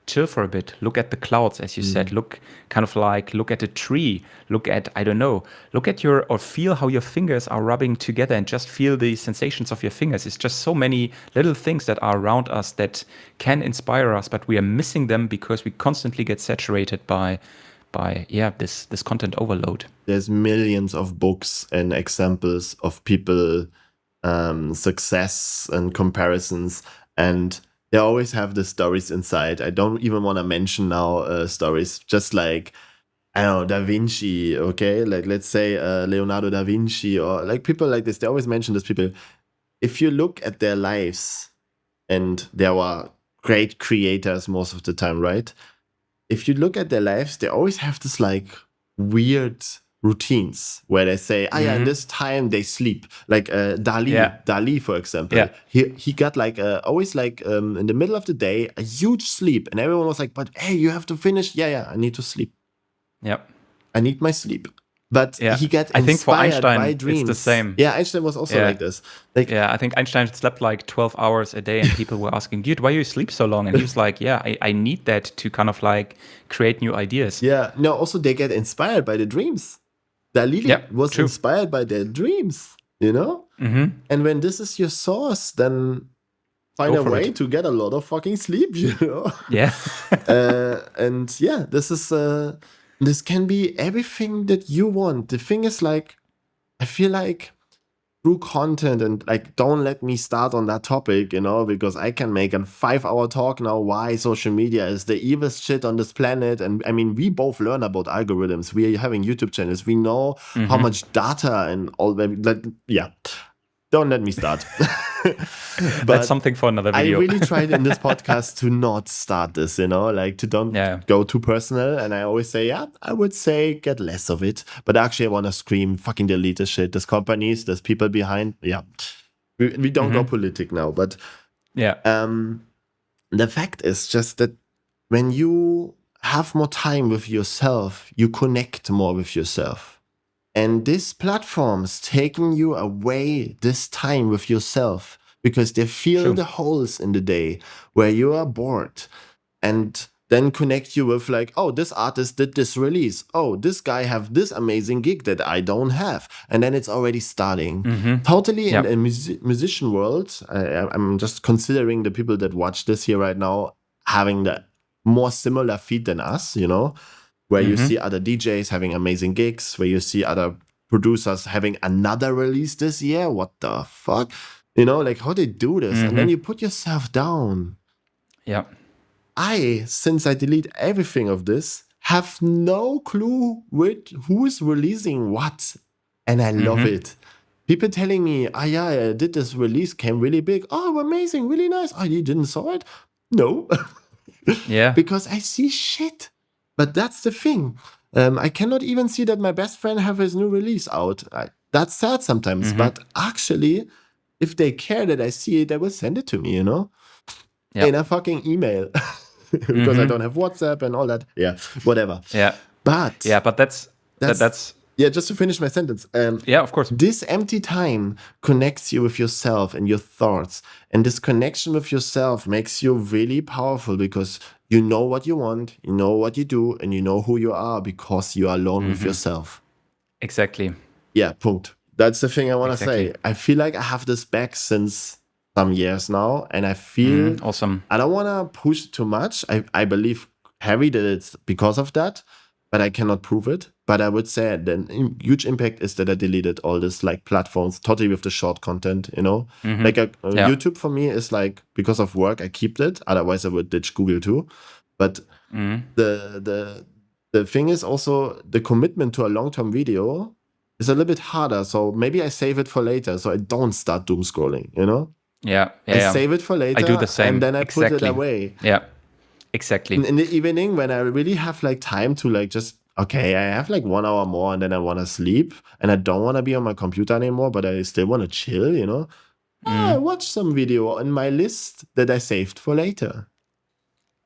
chill for a bit. Look at the clouds, as you said. Look at a tree. Look at, I don't know, look at or feel how your fingers are rubbing together and just feel the sensations of your fingers. It's just so many little things that are around us that can inspire us, but we are missing them because we constantly get saturated by this content overload. There's millions of books and examples of people success and comparisons, and they always have the stories inside. I don't even want to mention now stories, just like, I don't know, Da Vinci, okay? Like, let's say Leonardo da Vinci, or like people like this. They always mention these people. If you look at their lives, and there were great creators most of the time, right? If you look at their lives, they always have this like weird routines where they say, in this time they sleep. Like Dali, for example, he got like always like in the middle of the day a huge sleep, and everyone was like, "But hey, you have to finish." I need to sleep. I need my sleep. But he got inspired, I think for Einstein, by dreams. It's the same. Yeah, Einstein was also like this. Like, I think Einstein slept like 12 hours a day, and people were asking, dude, why do you sleep so long? And he was like, I need that to kind of like create new ideas. Yeah, no, also they get inspired by the dreams. Dalí was inspired by their dreams, you know? And when this is your source, then find a way to get a lot of fucking sleep, you know? This can be everything that you want. The thing is, like, I feel like through content, and like, don't let me start on that topic, you know, because I can make a 5-hour talk now why social media is the evilest shit on this planet. And I mean, we both learn about algorithms. We are having YouTube channels. We know how much data and all that. Don't let me start. But that's something for another video. I really tried in this podcast to not start this, you know, like to don't go too personal. And I always say, I would say get less of it. But actually, I want to scream, fucking delete this shit. There's companies, there's people behind. We don't go politic now. But the fact is just that when you have more time with yourself, you connect more with yourself. And these platforms taking you away this time with yourself because they fill the holes in the day where you are bored, and then connect you with like, oh, this artist did this release. Oh, this guy have this amazing gig that I don't have. And then it's already starting. Totally in the musician world. I'm just considering the people that watch this here right now having the more similar feed than us, you know? Where you see other DJs having amazing gigs, where you see other producers having another release this year. What the fuck? You know, like how they do this. And then you put yourself down. Since I delete everything of this, have no clue who is releasing what. And I love it. People telling me, I did this release, came really big. Oh, amazing, really nice. Oh, you didn't saw it? No. Because I see shit. But that's the thing. I cannot even see that my best friend have his new release out. That's sad sometimes, but actually, if they care that I see it, they will send it to me, Yeah. in a fucking email. Because I don't have WhatsApp and all that. Yeah, whatever. Yeah. But Yeah, but that's just to finish my sentence. yeah, of course. This empty time connects you with yourself and your thoughts. And this connection with yourself makes you really powerful because you know what you want, you know what you do, and you know who you are because you are alone with yourself. Exactly. Yeah, punkt. That's the thing I want to Exactly. say. I feel like I have this back since some years now, and I feel Awesome. I don't want to push too much. I believe heavy that it's because of that, but I cannot prove it. But I would say the huge impact is that I deleted all this like platforms totally with the short content, Like YouTube for me is like, because of work, I keep it. Otherwise I would ditch Google too. But the thing is also the commitment to a long-term video is a little bit harder. So maybe I save it for later. So I don't start doom scrolling, Yeah. I save it for later. I do the same. And then I put it away. Yeah. Exactly. In the evening when I really have like time to like just, okay, I have like 1 hour more and then I want to sleep and I don't want to be on my computer anymore, but I still want to chill, I watch some video on my list that I saved for later.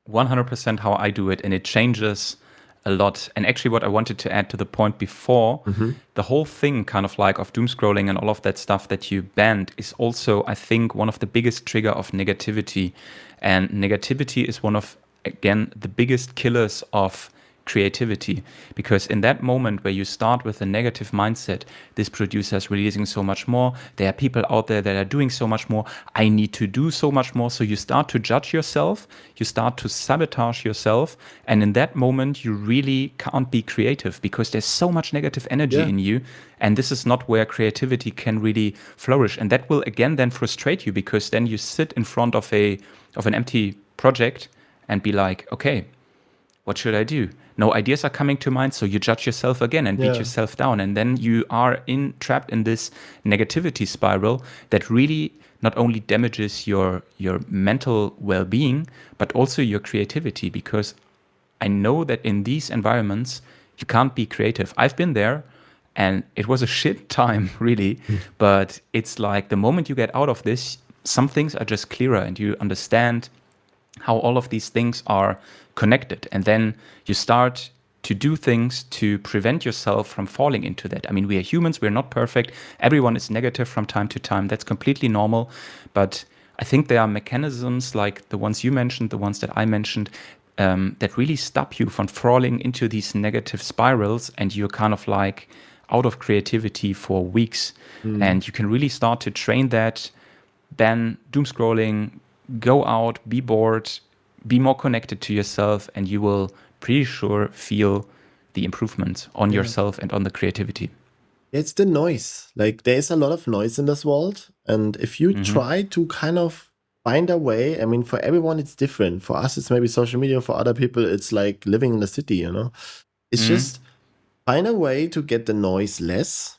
100% how I do it, and it changes a lot. And actually what I wanted to add to the point before, the whole thing kind of like of doom scrolling and all of that stuff that you banned is also, I think, one of the biggest trigger of negativity. And negativity is one of, again, the biggest killers of creativity, because in that moment where you start with a negative mindset, this producer is releasing so much more, there are people out there that are doing so much more, I need to do so much more, so you start to judge yourself, you start to sabotage yourself, and in that moment you really can't be creative because there's so much negative energy in you, and this is not where creativity can really flourish. And that will again then frustrate you, because then you sit in front of an empty project and be like, okay, what should I do? No ideas are coming to mind, so you judge yourself again and beat yourself down. And then you are trapped in this negativity spiral that really not only damages your mental well-being, but also your creativity. Because I know that in these environments, you can't be creative. I've been there, and it was a shit time, really. But it's like the moment you get out of this, some things are just clearer and you understand how all of these things are connected. And then you start to do things to prevent yourself from falling into that. I mean, we are humans, we're not perfect. Everyone is negative from time to time. That's completely normal. But I think there are mechanisms like the ones you mentioned, the ones that I mentioned, that really stop you from falling into these negative spirals, and you're kind of like out of creativity for weeks. And you can really start to train that, ban doom scrolling, go out, be bored, be more connected to yourself, and you will pretty sure feel the improvement on yourself and on the creativity. It's the noise. Like there's a lot of noise in this world. And if you try to kind of find a way, I mean, for everyone, it's different. For us, it's maybe social media. For other people, it's like living in the city, It's just find a way to get the noise less.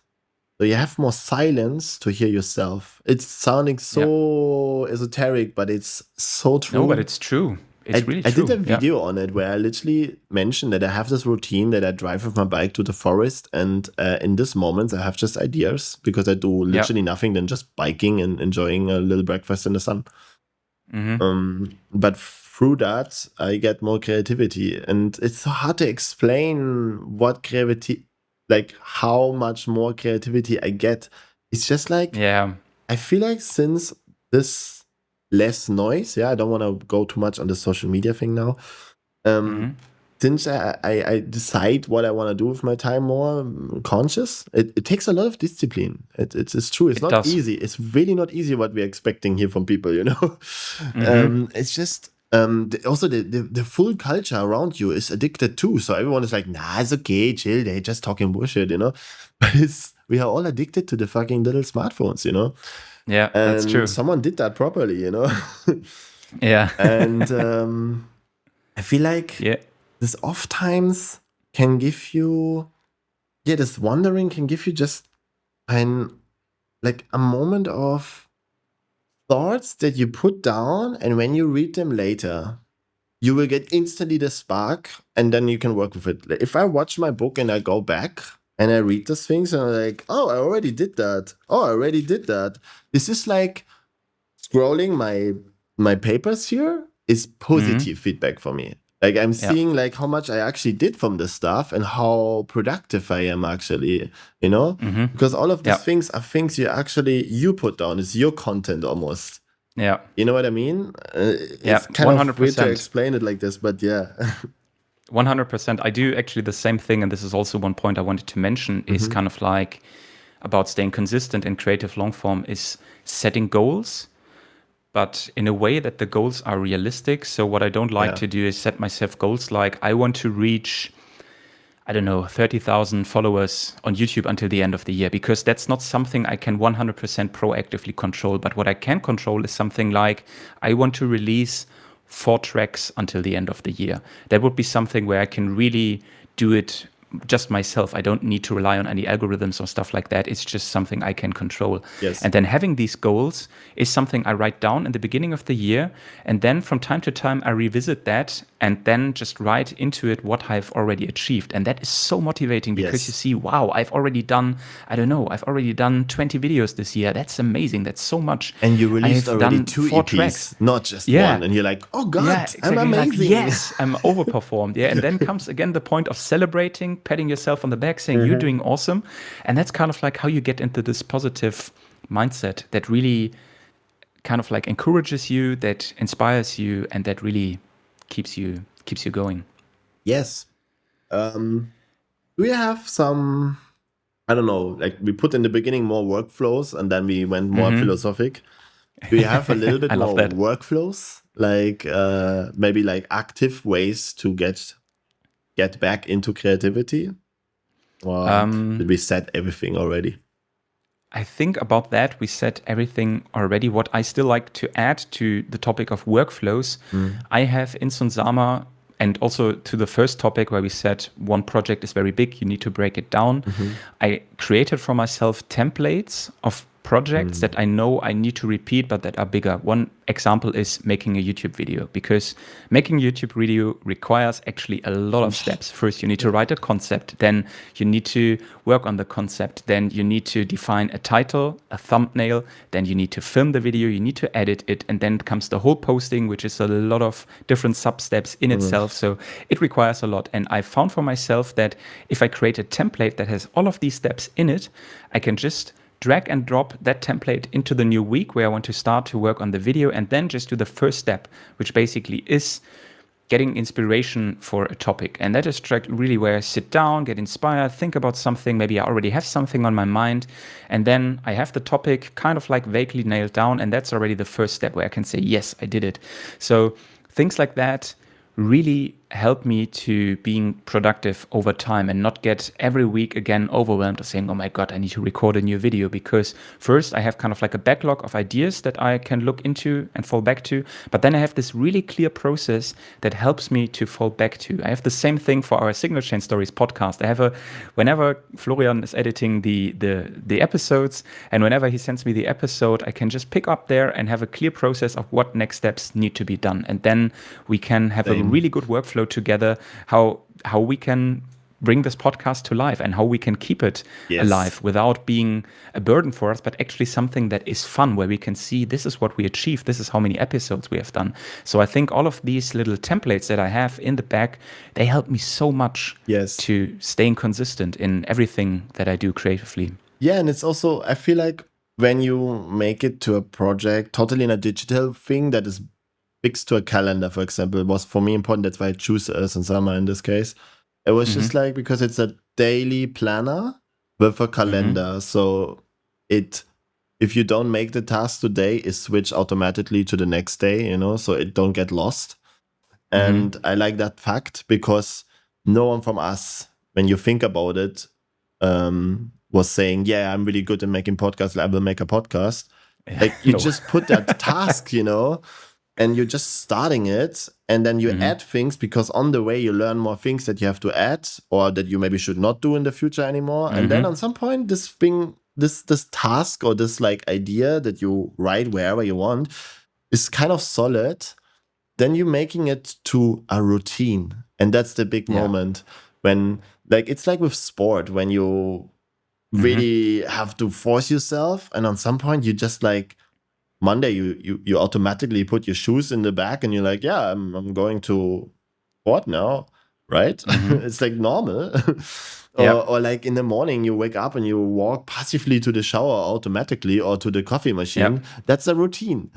So you have more silence to hear yourself. It's sounding so esoteric, but it's so true. No, but it's true. It's really true. I did a video on it where I literally mentioned that I have this routine that I drive with my bike to the forest. And in this moment, I have just ideas because I do literally nothing than just biking and enjoying a little breakfast in the sun. But through that, I get more creativity. And it's so hard to explain what creativity, like how much more creativity I get. It's just like, I feel like since this less noise, I don't want to go too much on the social media thing now. Since I decide what I want to do with my time more conscious, it takes a lot of discipline. It's true. It's not easy. It's really not easy what we're expecting here from people, It's just also the full culture around you is addicted too. So everyone is like, nah, it's okay, chill. They're just talking bullshit, But we are all addicted to the fucking little smartphones, Yeah, and that's true. someone did that properly, Yeah. And I feel like this off times can give you, this wandering can give you just a moment of thoughts that you put down, and when you read them later, you will get instantly the spark, and then you can work with it. If I watch my book and I go back and I read those things and I'm like, oh, I already did that. Oh, I already did that. This is like scrolling my papers here is positive feedback for me. Like I'm seeing like how much I actually did from the stuff and how productive I am actually, because all of these things are things you put down. It's your content almost. Yeah. You know what I mean? It's kind 100%. Of weird to explain it like this, but yeah. 100%. I do actually the same thing. And this is also one point I wanted to mention is kind of like about staying consistent in creative long form is setting goals, but in a way that the goals are realistic. So what I don't like to do is set myself goals like I want to reach, 30,000 followers on YouTube until the end of the year, because that's not something I can 100% proactively control. But what I can control is something like I want to release 4 tracks until the end of the year. That would be something where I can really do it just myself. I don't need to rely on any algorithms or stuff like that. It's just something I can control. Yes. And then having these goals is something I write down in the beginning of the year. And then from time to time, I revisit that and then just write into it what I've already achieved. And that is so motivating because you see, wow, I've already done 20 videos this year. That's amazing. That's so much. And you released already 2 EPs, tracks. Not just one. And you're like, oh God, exactly. I'm amazing. Like, yes, I'm overperformed. And then comes again the point of celebrating, patting yourself on the back, saying you're doing awesome. And that's kind of like how you get into this positive mindset that really kind of like encourages you, that inspires you, and that really keeps you going. Yes. Do we have some, I don't know, like we put in the beginning more workflows and then we went more philosophic. Do you have a little bit more workflows? Like maybe like active ways to get back into creativity? Or did we set everything already? I think about that, we said everything already. What I still like to add to the topic of workflows, I have in Sunsama, and also to the first topic where we said one project is very big, you need to break it down. I created for myself templates of projects that I know I need to repeat, but that are bigger. One example is making a YouTube video, because making a YouTube video requires actually a lot of steps. First, you need to write a concept. Then you need to work on the concept. Then you need to define a title, a thumbnail. Then you need to film the video. You need to edit it. And then comes the whole posting, which is a lot of different sub-steps in itself. So it requires a lot. And I found for myself that if I create a template that has all of these steps in it, I can just drag and drop that template into the new week where I want to start to work on the video, and then just do the first step, which basically is getting inspiration for a topic. And that is really where I sit down, get inspired, think about something. Maybe I already have something on my mind, and then I have the topic kind of like vaguely nailed down, and that's already the first step where I can say, yes, I did it. So things like that really help me to being productive over time and not get every week again overwhelmed of saying, oh my God, I need to record a new video. Because first I have kind of like a backlog of ideas that I can look into and fall back to. But then I have this really clear process that helps me to fall back to. I have the same thing for our Signal Chain Stories podcast. I have whenever Florian is editing the episodes, and whenever he sends me the episode, I can just pick up there and have a clear process of what next steps need to be done. And then we can have a really good workflow together, how we can bring this podcast to life and how we can keep it alive without being a burden for us, but actually something that is fun, where we can see this is what we achieved, this is how many episodes we have done. So I think all of these little templates that I have in the back, they help me so much to staying consistent in everything that I do creatively. Yeah, and it's also, I feel like when you make it to a project totally in a digital thing that is fixed to a calendar, for example, it was for me important. That's why I choose Sunsama in this case. It was just like, because it's a daily planner with a calendar. So if you don't make the task today, it switch automatically to the next day, so it don't get lost. And I like that fact, because no one from us, when you think about it, was saying, yeah, I'm really good at making podcasts, I will make a podcast. Like you just put that task, and you're just starting it, and then you add things, because on the way you learn more things that you have to add or that you maybe should not do in the future anymore. And then on some point, this task or this like idea that you write wherever you want is kind of solid. then you're making it to a routine. And that's the big moment when, like, it's like with sport, when you really have to force yourself. And on some point, you just like, Monday, you automatically put your shoes in the bag and you're like, yeah, I'm going to sport now, right? It's like normal. Or like in the morning, you wake up and you walk passively to the shower automatically or to the coffee machine. That's a routine.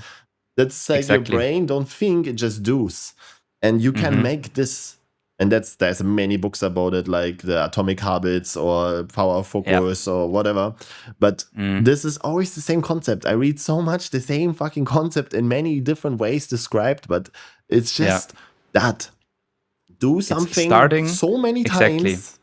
That's like your brain don't think, it just does. And you can make this, and there's many books about it, like the Atomic Habits or Power of Focus or whatever. But this is always the same concept. I read so much the same fucking concept in many different ways described, but it's just that. Do something starting, so many times,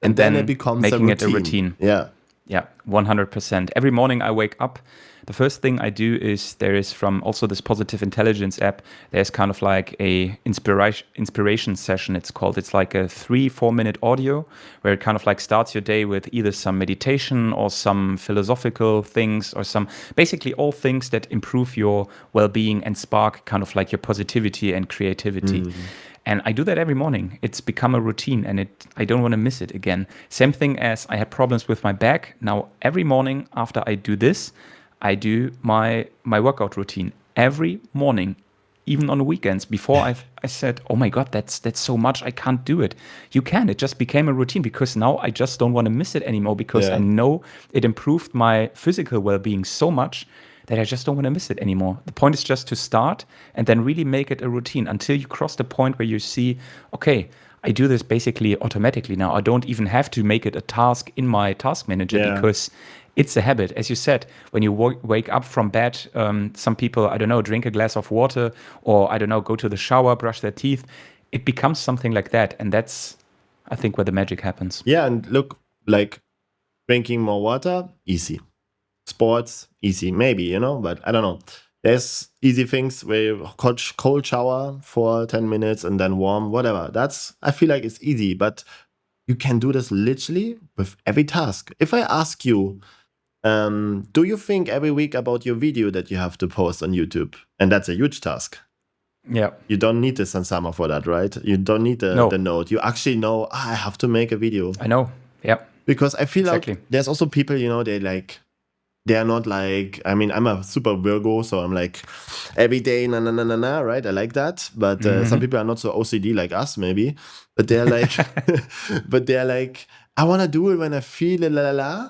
and then it becomes making a it a routine. Yeah. Yeah, 100%. Every morning I wake up, the first thing I do is there is from also this Positive Intelligence app, there's kind of like a inspiration session, it's called. It's like a 3-4 minute audio where it kind of like starts your day with either some meditation or some philosophical things or some basically all things that improve your well-being and spark kind of like your positivity and creativity. And I do that every morning. It's become a routine and I don't want to miss it again. Same thing as I had problems with my back. Now, every morning after I do this, I do my workout routine every morning, even on the weekends. Before I said, oh my God, that's so much. I can't do it. You can. It just became a routine because now I just don't want to miss it anymore because I know it improved my physical well-being so much that I just don't want to miss it anymore. The point is just to start and then really make it a routine until you cross the point where you see, okay, I do this basically automatically now. I don't even have to make it a task in my task manager because it's a habit. As you said, when you wake up from bed, some people, I don't know, drink a glass of water or, I don't know, go to the shower, brush their teeth. It becomes something like that. And that's, I think, where the magic happens. Yeah, and look, like drinking more water, easy. Sports, easy, maybe, but I don't know. There's easy things where you cold shower for 10 minutes and then warm, whatever. I feel like it's easy, but you can do this literally with every task. If I ask you, do you think every week about your video that you have to post on YouTube? And that's a huge task. Yeah. You don't need the Sansama for that, right? You don't need the note. You actually know, I have to make a video. I know. Yeah. Because I feel like there's also people, they're not like, I mean, I'm a super Virgo, so I'm like every day, right? I like that. But some people are not so OCD like us, maybe. But they're like, I want to do it when I feel it, la la la.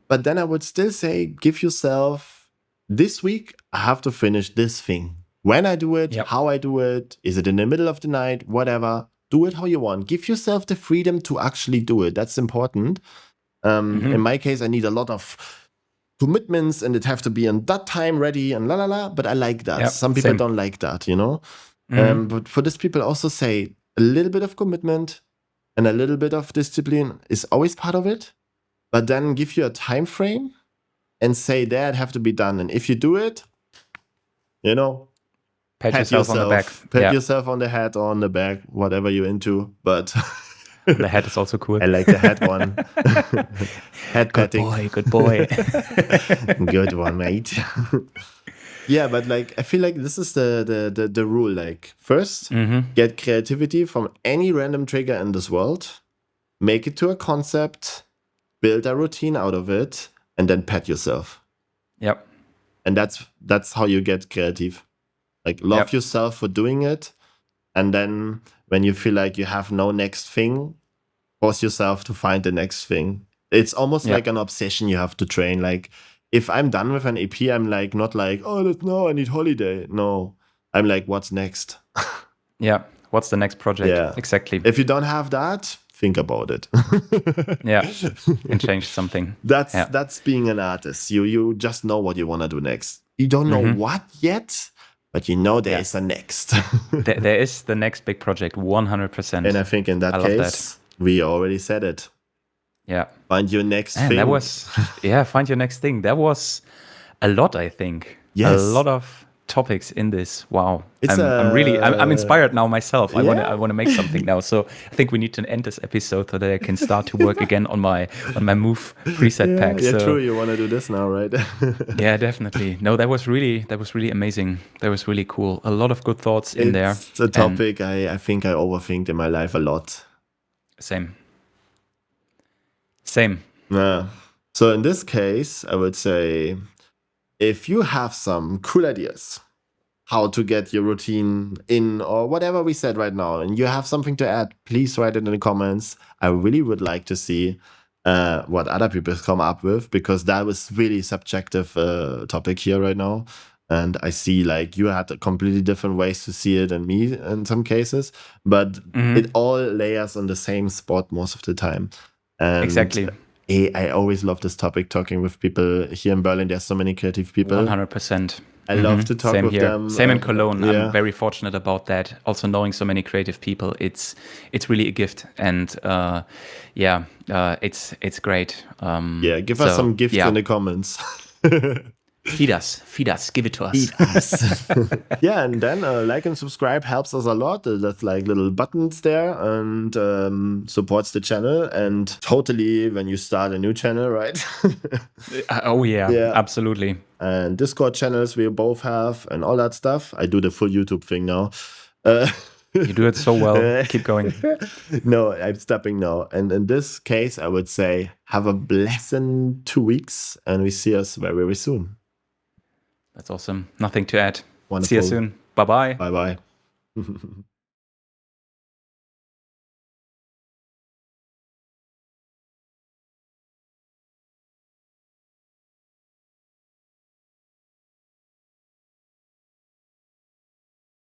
But then I would still say, give yourself this week, I have to finish this thing. When I do it, how I do it, is it in the middle of the night, whatever. Do it how you want. Give yourself the freedom to actually do it. That's important. In my case, I need a lot of commitments and it have to be in that time ready and la la la. But I like that. Some people don't like that, But for these people, also say a little bit of commitment and a little bit of discipline is always part of it. But then give you a time frame and say that have to be done. And if you do it, pat yourself on the back. Pat yourself on the head or on the back, whatever you're into. But the head is also cool. I like the head one. Head patting. Good boy. Good one, mate. Yeah, but like I feel like this is the rule. Like first, get creativity from any random trigger in this world, make it to a concept, build a routine out of it, and then pat yourself. Yep. And that's how you get creative. Like love yourself for doing it. And then when you feel like you have no next thing, force yourself to find the next thing. It's almost like an obsession you have to train. Like if I'm done with an EP, I'm like not like, no, I need holiday. No, I'm like, what's next? Yeah. What's the next project? Yeah. Exactly. If you don't have that, think about it. And change something. That's being an artist. You just know what you want to do next. You don't know what yet, but you know there is a next. there is the next big project, 100%. And I think in that case, we already said it. Yeah. Find your next thing. Find your next thing. That was a lot, I think. Yes. A lot of topics in this. Wow. It's I'm inspired now myself. I Yeah. want to make something now. So I think we need to end this episode so that I can start to work again on my Move preset pack. Yeah, So, true. You want to do this now, right? yeah, definitely. No, that was really amazing. That was really cool. A lot of good thoughts in there. It's a topic I think I overthink in my life a lot. Same. Yeah. So in this case, I would say, if you have some cool ideas how to get your routine in, or whatever we said right now, and you have something to add, please write it in the comments. I really would like to see what other people come up with, because that was really subjective topic here right now. And I see like you had completely different ways to see it than me in some cases, but it all layers on the same spot most of the time. And exactly. I always love this topic, talking with people here in Berlin. There's so many creative people. 100%. I love to talk with them. Same in Cologne. Yeah. I'm very fortunate about that. Also knowing so many creative people, it's really a gift. And it's great. Give us some gifts in the comments. Feed us, give it to us. Feed us. Yeah, and then like and subscribe helps us a lot. That's like little buttons there, and supports the channel. And totally when you start a new channel, right? Yeah, absolutely. And Discord channels we both have and all that stuff. I do the full YouTube thing now. You do it so well. Keep going. No, I'm stopping now. And in this case, I would say have a blessed 2 weeks, and we see us very, very soon. That's awesome. Nothing to add. Wonderful. See you soon. Bye-bye. Bye-bye.